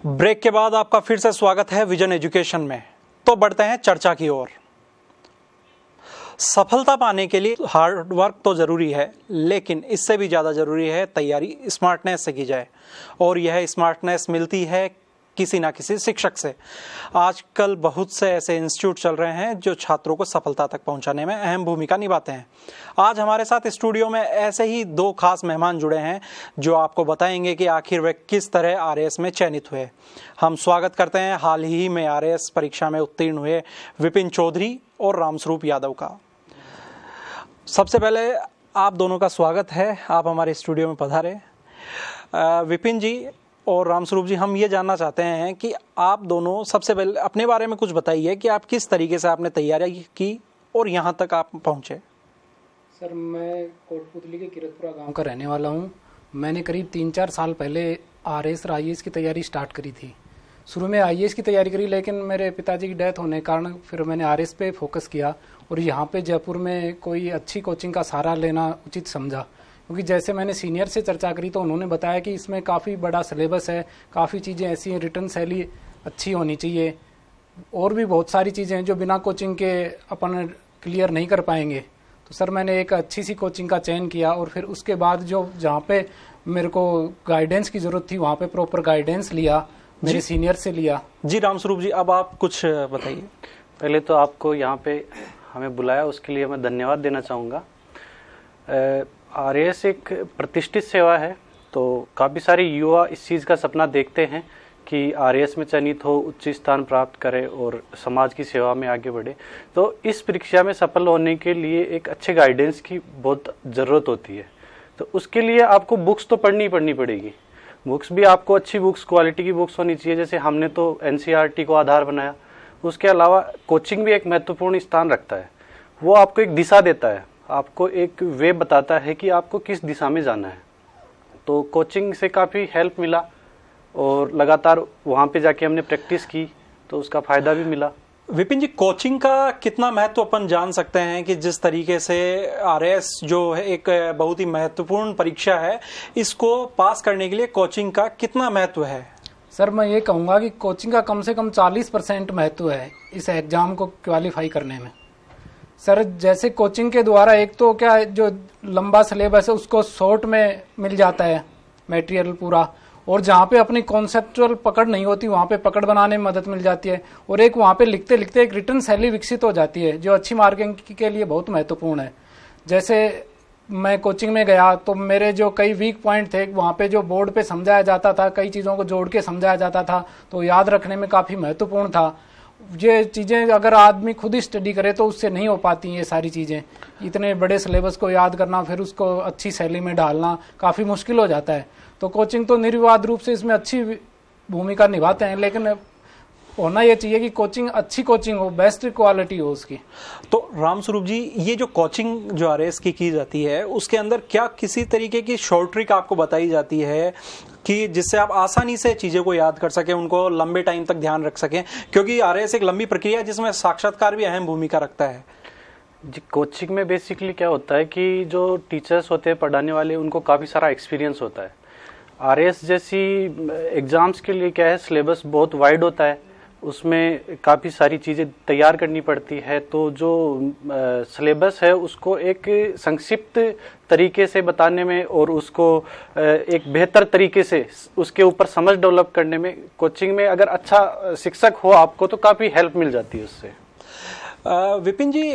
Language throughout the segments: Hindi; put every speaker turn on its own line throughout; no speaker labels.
ब्रेक के बाद आपका फिर से स्वागत है विजन एजुकेशन में। तो बढ़ते हैं चर्चा की ओर। सफलता पाने के लिए हार्ड वर्क तो ज़रूरी है, लेकिन इससे भी ज़्यादा ज़रूरी है तैयारी स्मार्टनेस से की जाए, और यह स्मार्टनेस मिलती है किसी ना किसी शिक्षक से। आजकल बहुत से ऐसे इंस्टीट्यूट चल रहे हैं जो छात्रों को सफलता तक पहुंचाने में अहम भूमिका निभाते हैं। आज हमारे साथ स्टूडियो में ऐसे ही दो खास मेहमान जुड़े हैं जो आपको बताएंगे कि आखिर वे किस तरह आरएएस में चयनित हुए। हम स्वागत करते हैं हाल ही में आरएएस परीक्षा में उत्तीर्ण हुए विपिन चौधरी और रामस्वरूप यादव का। सबसे पहले आप दोनों का स्वागत है, आप हमारे स्टूडियो में पधारे। विपिन जी और रामस्वरूप जी, हम ये जानना चाहते हैं कि आप दोनों सबसे पहले अपने बारे में कुछ बताइए कि आप किस तरीके से आपने तैयारी की और यहाँ तक आप पहुँचे।
सर, मैं कोटपुतली के किरतपुरा गांव का रहने वाला हूँ। मैंने करीब 3-4 साल पहले आरएएस और आईएएस की तैयारी स्टार्ट करी थी। शुरू में आईएएस की तैयारी करी, लेकिन मेरे पिताजी की डेथ होने के कारण फिर मैंने आरएएस पे फोकस किया और यहाँ पे जयपुर में कोई अच्छी कोचिंग का सहारा लेना उचित समझा, क्योंकि जैसे मैंने सीनियर से चर्चा करी तो उन्होंने बताया कि इसमें काफ़ी बड़ा सिलेबस है, काफ़ी चीज़ें ऐसी हैं, रिटर्न शैली अच्छी होनी चाहिए, और भी बहुत सारी चीज़ें हैं जो बिना कोचिंग के अपन क्लियर नहीं कर पाएंगे। तो सर, मैंने एक अच्छी सी कोचिंग का चयन किया और फिर उसके बाद जहाँ पे मेरे को गाइडेंस की ज़रूरत थी वहाँ पे प्रॉपर गाइडेंस लिया, मेरे सीनियर से लिया। जी
रामस्वरूप जी, अब आप कुछ बताइए।
पहले तो आपको यहाँ पे हमें बुलाया, उसके लिए मैं धन्यवाद देना चाहूँगा। आरएएस एक प्रतिष्ठित सेवा है, तो काफ़ी सारे युवा इस चीज़ का सपना देखते हैं कि आरएएस में चयनित हो, उच्च स्थान प्राप्त करे और समाज की सेवा में आगे बढ़े। तो इस परीक्षा में सफल होने के लिए एक अच्छे गाइडेंस की बहुत ज़रूरत होती है। तो उसके लिए आपको बुक्स तो पढ़नी पड़ेगी। बुक्स भी आपको अच्छी बुक्स, क्वालिटी की बुक्स होनी चाहिए। जैसे हमने तो एनसीईआरटी को आधार बनाया। उसके अलावा कोचिंग भी एक महत्वपूर्ण स्थान रखता है। वो आपको एक दिशा देता है, आपको एक वे बताता है कि आपको किस दिशा में जाना है। तो कोचिंग से काफ़ी हेल्प मिला और लगातार वहाँ पे जाके हमने प्रैक्टिस की, तो उसका फ़ायदा भी मिला।
विपिन जी, कोचिंग का कितना महत्व अपन जान सकते हैं कि जिस तरीके से आरएएस जो है एक बहुत ही महत्वपूर्ण परीक्षा है, इसको पास करने के लिए कोचिंग का कितना महत्व है?
सर, मैं ये कहूँगा कि कोचिंग का कम से कम 40% महत्व है इस एग्ज़ाम को क्वालिफाई करने में। सर, जैसे कोचिंग के द्वारा एक तो क्या है, जो लंबा सिलेबस है उसको शॉर्ट में मिल जाता है मटेरियल पूरा, और जहाँ पे अपनी कॉन्सेप्चुअल पकड़ नहीं होती वहाँ पे पकड़ बनाने में मदद मिल जाती है, और एक वहाँ पे लिखते लिखते एक रिटर्न शैली विकसित हो जाती है जो अच्छी मार्किंग के लिए बहुत महत्वपूर्ण है। जैसे मैं कोचिंग में गया तो मेरे जो कई वीक पॉइंट थे वहाँ पे जो बोर्ड पे समझाया जाता था, कई चीज़ों को जोड़ के समझाया जाता था, तो याद रखने में काफ़ी महत्वपूर्ण था। ये चीज़ें अगर आदमी खुद ही स्टडी करे तो उससे नहीं हो पाती ये सारी चीज़ें। इतने बड़े सिलेबस को याद करना, फिर उसको अच्छी शैली में डालना काफ़ी मुश्किल हो जाता है। तो कोचिंग तो निर्विवाद रूप से इसमें अच्छी भूमिका निभाते हैं, लेकिन होना ये चाहिए कि कोचिंग अच्छी कोचिंग हो, बेस्ट क्वालिटी हो उसकी।
तो रामस्वरूप जी, ये जो कोचिंग जो आरएएस की जाती है उसके अंदर क्या किसी तरीके की शॉर्ट ट्रिक आपको बताई जाती है कि जिससे आप आसानी से चीज़ों को याद कर सकें, उनको लंबे टाइम तक ध्यान रख सकें, क्योंकि आरएएस एक लंबी प्रक्रिया है जिसमें साक्षात्कार भी अहम भूमिका रखता है?
जी, कोचिंग में बेसिकली क्या होता है कि जो टीचर्स होते हैं पढ़ाने वाले, उनको काफ़ी सारा एक्सपीरियंस होता है। आरएएस जैसी एग्ज़ाम्स के लिए क्या है, सिलेबस बहुत वाइड होता है, उसमें काफ़ी सारी चीज़ें तैयार करनी पड़ती है। तो जो सिलेबस है उसको एक संक्षिप्त तरीके से बताने में और उसको एक बेहतर तरीके से उसके ऊपर समझ डेवलप करने में कोचिंग में अगर अच्छा शिक्षक हो आपको तो काफ़ी हेल्प मिल जाती है उससे।
विपिन जी,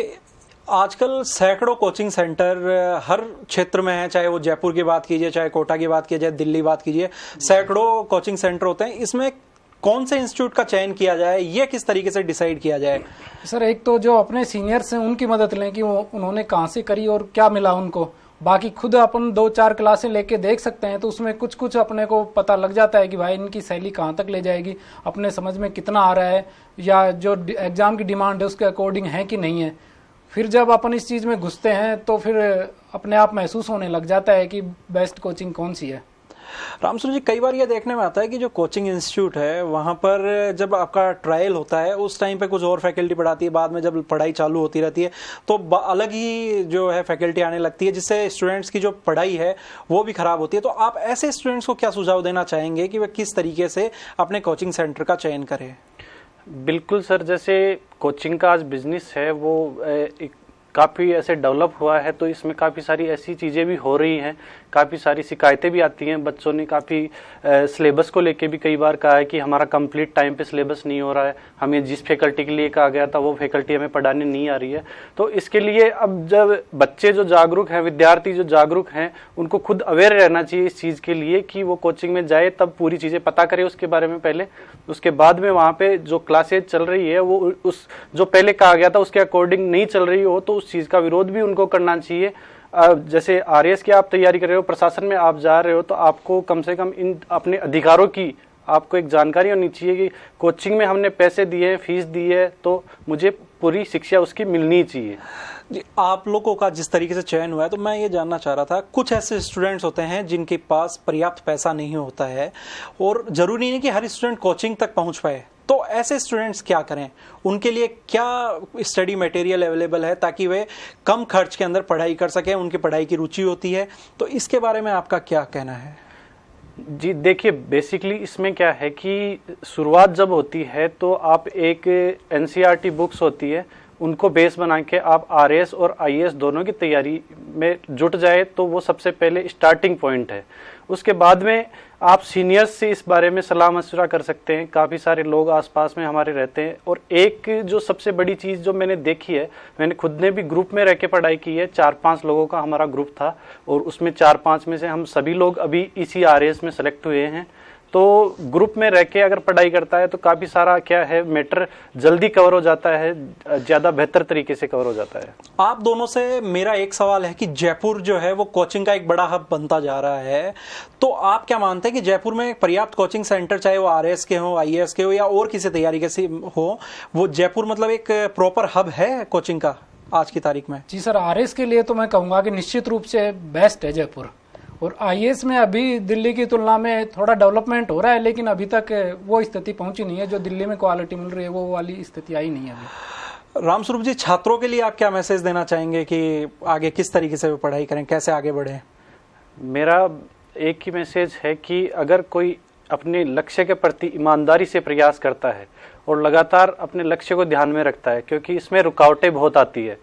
आजकल सैकड़ों कोचिंग सेंटर हर क्षेत्र में है, चाहे वो जयपुर की बात कीजिए, चाहे कोटा की बात कीजिए, दिल्ली बात कीजिए, सैकड़ों कोचिंग सेंटर होते हैं। इसमें कौन से इंस्टीट्यूट का चयन किया जाए, ये किस तरीके से डिसाइड किया जाए?
सर, एक तो जो अपने सीनियर्स हैं उनकी मदद लें कि उन्होंने कहाँ से करी और क्या मिला उनको। बाकी खुद अपन 2-4 क्लासें लेके देख सकते हैं, तो उसमें कुछ कुछ अपने को पता लग जाता है कि भाई इनकी शैली कहाँ तक ले जाएगी, अपने समझ में कितना आ रहा है, या जो एग्जाम की डिमांड है उसके अकॉर्डिंग है कि नहीं है। फिर जब अपन इस चीज़ में घुसते हैं तो फिर अपने आप महसूस होने लग जाता है कि बेस्ट कोचिंग कौन सी है।
रामस्वरूप जी, कई बार ये देखने में आता है कि जो कोचिंग इंस्टीट्यूट है वहाँ पर जब आपका ट्रायल होता है उस टाइम पे कुछ और फैकल्टी पढ़ाती है, बाद में जब पढ़ाई चालू होती रहती है तो अलग ही जो है फैकल्टी आने लगती है, जिससे स्टूडेंट्स की जो पढ़ाई है वो भी खराब होती है। तो आप ऐसे स्टूडेंट्स को क्या सुझाव देना चाहेंगे कि वे किस तरीके से अपने कोचिंग सेंटर का चयन करें?
बिल्कुल सर, जैसे कोचिंग का आज बिजनेस है वो काफ़ी ऐसे डेवलप हुआ है, तो इसमें काफ़ी सारी ऐसी चीज़ें भी हो रही हैं, काफ़ी सारी शिकायतें भी आती हैं। बच्चों ने काफ़ी सिलेबस को लेके भी कई बार कहा है कि हमारा कंप्लीट टाइम पे सिलेबस नहीं हो रहा है, हमें जिस फैकल्टी के लिए कहा गया था वो फैकल्टी हमें पढ़ाने नहीं आ रही है। तो इसके लिए अब जब बच्चे जो जागरूक हैं, विद्यार्थी जो जागरूक हैं, उनको खुद अवेयर रहना चाहिए इस चीज़ के लिए कि वो कोचिंग में जाए, तब पूरी चीज़ें पता करे उसके बारे में पहले, उसके बाद में वहाँ पे जो क्लासेज चल रही है वो उस जो पहले कहा गया था उसके अकॉर्डिंग नहीं चल रही हो तो उस चीज़ का विरोध भी उनको करना चाहिए। जैसे आरएएस की आप तैयारी कर रहे हो, प्रशासन में आप जा रहे हो, तो आपको कम से कम इन अपने अधिकारों की आपको एक जानकारी होनी चाहिए कि कोचिंग में हमने पैसे दिए, फीस दी है, तो मुझे पूरी शिक्षा उसकी मिलनी चाहिए।
जी, आप लोगों का जिस तरीके से चयन हुआ है तो मैं ये जानना चाह रहा था, कुछ ऐसे स्टूडेंट्स होते हैं जिनके पास पर्याप्त पैसा नहीं होता है और जरूरी नहीं कि हर स्टूडेंट कोचिंग तक पहुंच पाए, तो ऐसे स्टूडेंट्स क्या करें? उनके लिए क्या स्टडी मटेरियल अवेलेबल है ताकि वे कम खर्च के अंदर पढ़ाई कर सकें? उनकी पढ़ाई की रुचि होती है, तो इसके बारे में आपका क्या कहना है?
जी देखिए, बेसिकली इसमें क्या है कि शुरुआत जब होती है तो आप एक एनसीईआरटी बुक्स होती है उनको बेस बना के आप आरएएस और आईएएस दोनों की तैयारी में जुट जाए तो वो सबसे पहले स्टार्टिंग पॉइंट है। उसके बाद में आप सीनियर्स से इस बारे में सलाह मशवरा कर सकते हैं, काफ़ी सारे लोग आसपास में हमारे रहते हैं। और एक जो सबसे बड़ी चीज़ जो मैंने देखी है, मैंने खुद ने भी ग्रुप में रह के पढ़ाई की है, 4-5 लोगों का हमारा ग्रुप था और उसमें 4-5 में से हम सभी लोग अभी इसी आरएएस में सेलेक्ट हुए हैं। तो ग्रुप में रह के अगर पढ़ाई करता है तो काफ़ी सारा क्या है मैटर जल्दी कवर हो जाता है, ज़्यादा बेहतर तरीके से कवर हो जाता है।
आप दोनों से मेरा एक सवाल है कि जयपुर जो है वो कोचिंग का एक बड़ा हब बनता जा रहा है, तो आप क्या मानते हैं कि जयपुर में पर्याप्त कोचिंग सेंटर, चाहे वो आरएएस के हो, आईएएस के हो या और किसी तैयारी के हो, वो जयपुर मतलब एक प्रॉपर हब है कोचिंग का आज की तारीख में?
जी सर, आरएएस के लिए तो मैं कहूँगा कि निश्चित रूप से बेस्ट है जयपुर। और आईएएस में अभी दिल्ली की तुलना में थोड़ा डेवलपमेंट हो रहा है, लेकिन अभी तक वो स्थिति पहुंची नहीं है जो दिल्ली में क्वालिटी मिल रही है, वो वाली स्थिति आई नहीं है अभी।
रामस्वरूप जी, छात्रों के लिए आप क्या मैसेज देना चाहेंगे कि आगे किस तरीके से वो पढ़ाई करें, कैसे आगे बढ़ें?
मेरा एक ही मैसेज है कि अगर कोई अपने लक्ष्य के प्रति ईमानदारी से प्रयास करता है और लगातार अपने लक्ष्य को ध्यान में रखता है, क्योंकि इसमें रुकावटें बहुत आती है,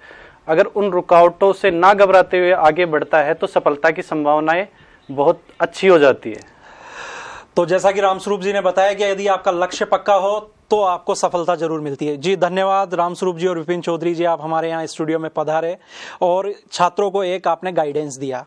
अगर उन रुकावटों से ना घबराते हुए आगे बढ़ता है तो सफलता की संभावनाएं बहुत अच्छी हो जाती है।
तो जैसा कि रामस्वरूप जी ने बताया कि यदि आपका लक्ष्य पक्का हो तो आपको सफलता जरूर मिलती है। जी धन्यवाद रामस्वरूप जी और विपिन चौधरी जी, आप हमारे यहाँ स्टूडियो में पधारे और छात्रों को एक आपने गाइडेंस दिया।